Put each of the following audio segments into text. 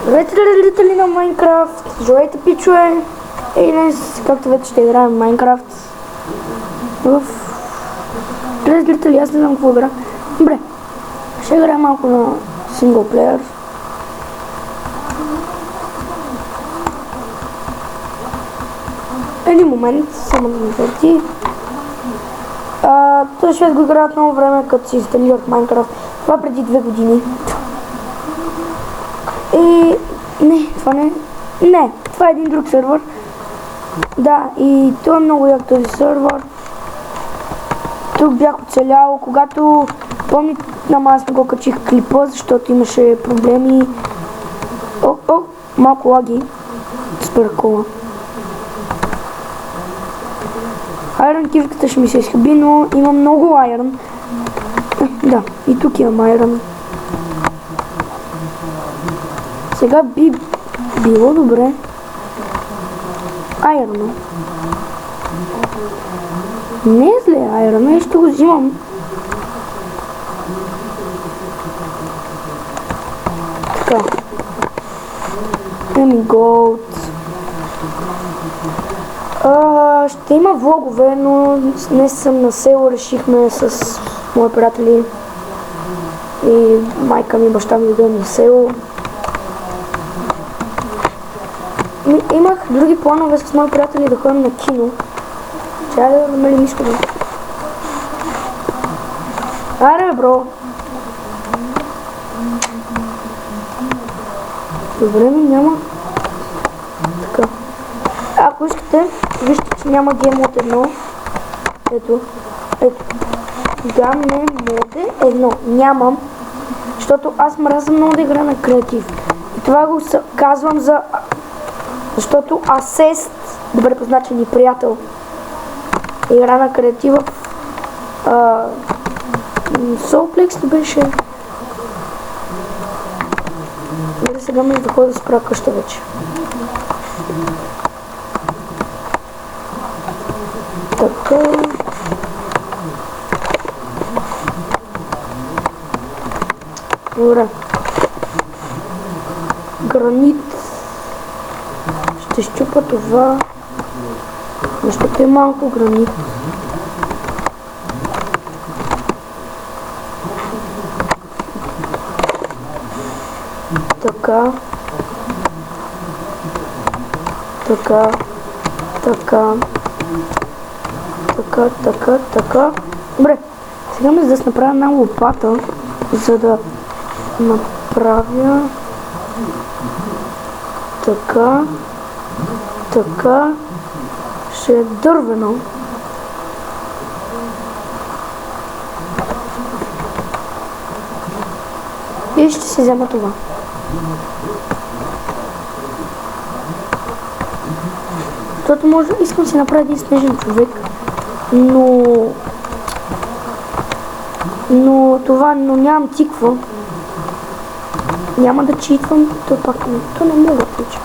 Здравейте, любители на Майнкрафт, здравейте, пичове! Днес, както вече ще играем в Майнкрафт. Зрители, аз не знам какво игра. Добре, ще играем малко на синглплеер. Един момент, само да ме върти. Този свет го играят много време, като си инсталирах Майнкрафт. Това преди 2 години. И... Не, това е един друг сервер. Да, и това е много як този сервер. Тук бях оцелял, когато помните, ама аз не го качих клипа, защото имаше проблеми. Малко лаги. Супер кола. Айрон кивката ще ми се изхъби, но има много айрон. Да, и тук имам айрон. Сега би било добре. Айрон. Не е зле айрон, и ще го взимам. Така. Еми голд. Ще има влогове, но днес съм на село, решихме с мои приятели и майка ми и баща ми да дойдем на село. Имах други планове с мои приятели да ходим на кино. Трябва да намерим изхода. Аре, бро! Добре, няма. Така. Ако искате, вижте, че няма Game Mode 1. Ето. Game Mode 1. Нямам. Защото аз мразя много да игра на креатив. И това го казвам защото Асест, добре позначен и приятел, игра на креатива. Soulplex не беше. Добре, сега ме да ходя да спра къща вече. Така. Добре. Гранит. Ще щупа това. Защото е малко гранит. Така. Добре, сега ме за да направя една лопата, за да направя така, ще е дървено. И ще си взема това. Защото може, искам да си направя един снежен човек, но нямам тиква. Няма да читвам, то не мога да тича.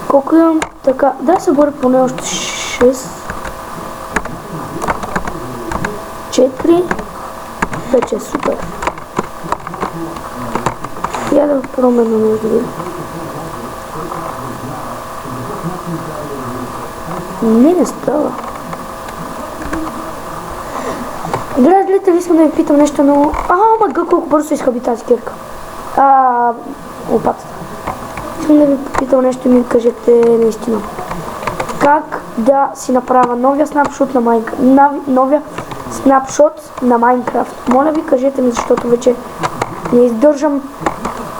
Колко имам така, да се боря поне още 6, 4, вече е супер. Я да пробвам на между. Не става. Гражданите, искам да ви питам нещо, но... колко бързо се изхъби тази кирка. Лопатата. Искам да ви питам нещо и ми кажете наистина. Как да си направя новия снапшот на Майнкрафт? Моля ви, кажете ми, защото вече не издържам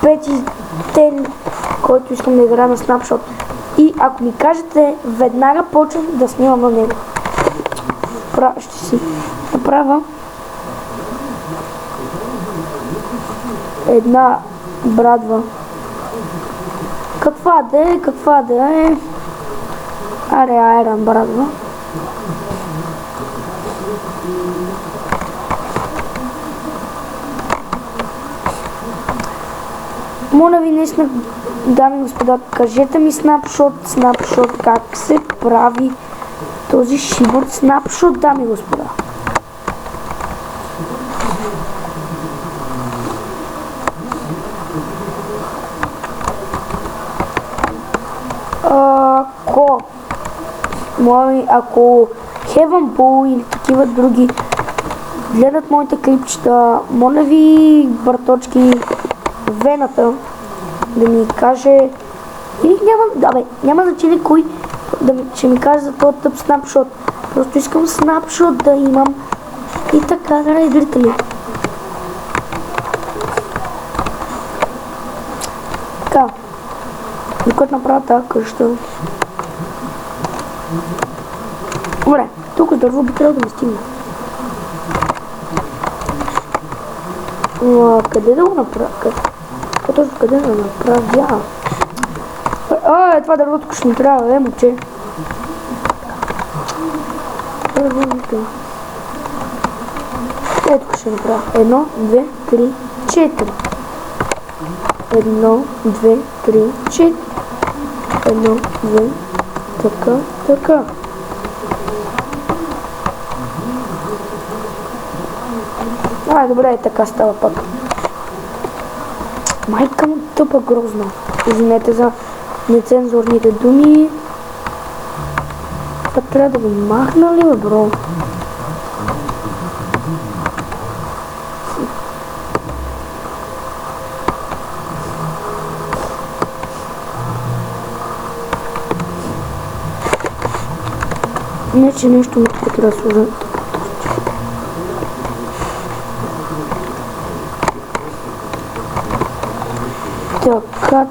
пети ден, който искам да игра на снапшот. И ако ми кажете, веднага почвам да снимам на него. Ще си направя една брадва. Каква да е? Аре, айрон брадва. Моля ви, наистина, дами и господа, кажете ми снапшот, как се прави този шиборд снапшот, дами и господа. Ако Heaven Bull или такива други гледат моите клипчета, моля ви, браточки, Вената да ми каже, или няма значение кой ще ми каже за този тъп снапшот. Просто искам снапшот да имам и така, драги зрители. Така, докато направя тази къща. Добре, тук дърво би трябвало да ми стигне. Къде да го направя? Къде да направя? Това дърво тук ще ми трябва, момче. Тук ще направя. 1, 2, 3, 4. 1, 2, 3, 4. 1, 2, така. Добре, така става пак. Майка му тъпа грозна. Извинете за нецензурните думи. Това трябва да го махна ли, бе, бро? Не, че нещо ми тук трябва да служа.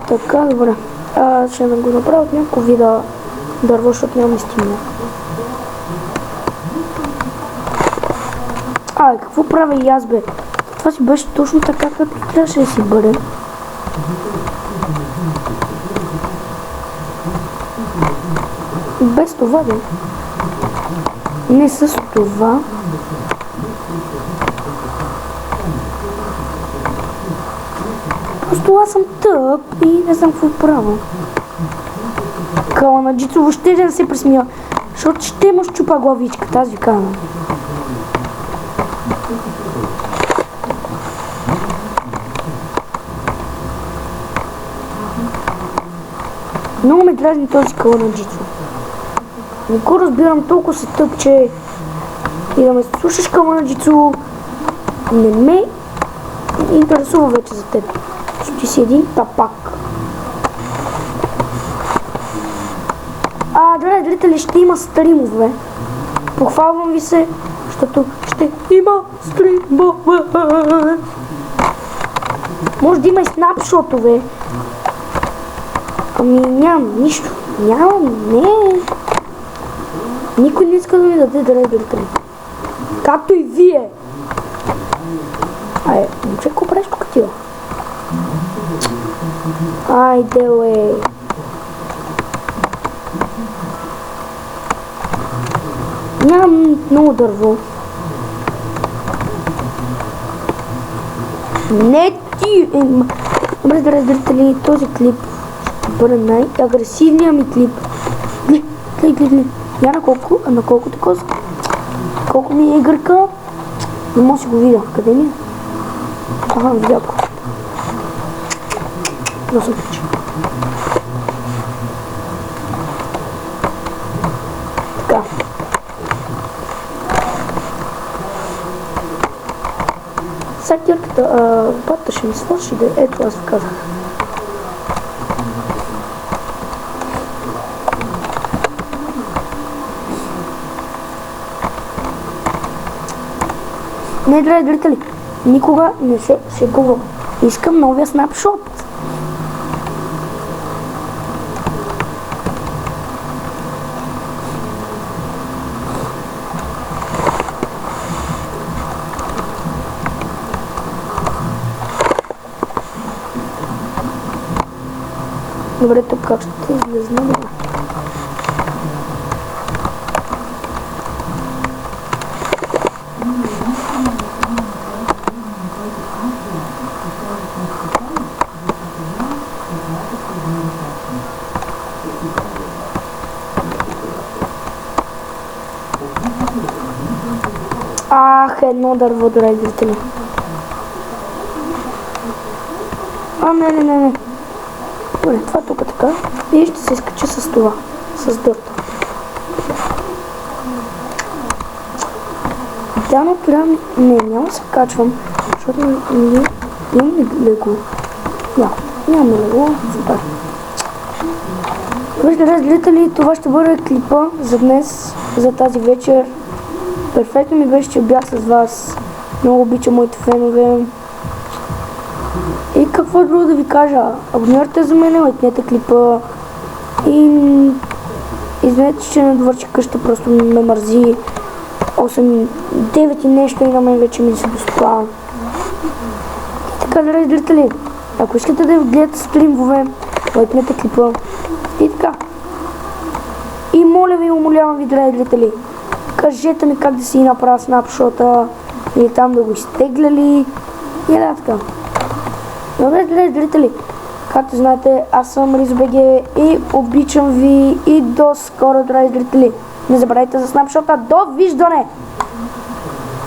Така, добре. Ще да го направя от някакво вида дърво, защото няма ми стигне. Какво правя и аз, бе? Това си беше точно така, както трябваше да си бъде. Без това, бе. Не с това. Просто аз съм тъп и не знам какво правя. Каланаджицо въобще да не се пресмия, защото ще му щупа главичката, аз ви казвам. Много ме дразни този каланаджицо. Не го разбирам, толкова се тъп, че и да ме слушаш, каланаджицо, не ме интересува вече за теб. Ти си един тапак. Драги зрители, ще има стримове. Похвалвам ви се, защото ще има стримове. Може да има и снапшотове. Нямам нищо. Не. Никой не иска да ви даде, драги зрители. Както и вие. Момче, какво правиш тук тива? Айде, уе. Нямам много дърво. Не ти! Добре, драги зрители, този клип ще бъде най-агресивният ми клип. Гледай. Я на колко такова? Колко ми е игърка? Не мога си го видя. Къде ми е? Видя го. Да се включи. Така. Сакирката, пата ще ми свърши, да ето аз ви казах. Не, драги зрители, никога не се шегувам. Искам новия снапшот. Добре, тук как ще излезна? Ах, едно дърво, драги зрители. Не. Добре, това тук така. И ще се изкача с това. С дърта. Да, но трябва... Не, няма да се качвам. Защото имам ли лего? Нямам лего. Супер. Добре, зрители, това ще бъде клипа за днес, за тази вечер. Перфектно ми беше, че бях с вас. Много обичам моите фенове. И какво друго да ви кажа? Абонирайте за мен, лайкнете клипа. И извинете, че не довърших къща, просто ме мързи. 8, 9 и нещо и на мен вече ми се доспа. И така, драги зрители, ако искате да гледате стримове, лайкнете клипа. И така. И моля ви, умолявам ви, драги зрители, кажете ми как да си направя снапшота или там да го изтегляли. И да, така. Добре, драги зрители, както знаете, аз съм RizoBG и обичам ви и до скоро, драги зрители. Не забравяйте за снапшота. Довиждане!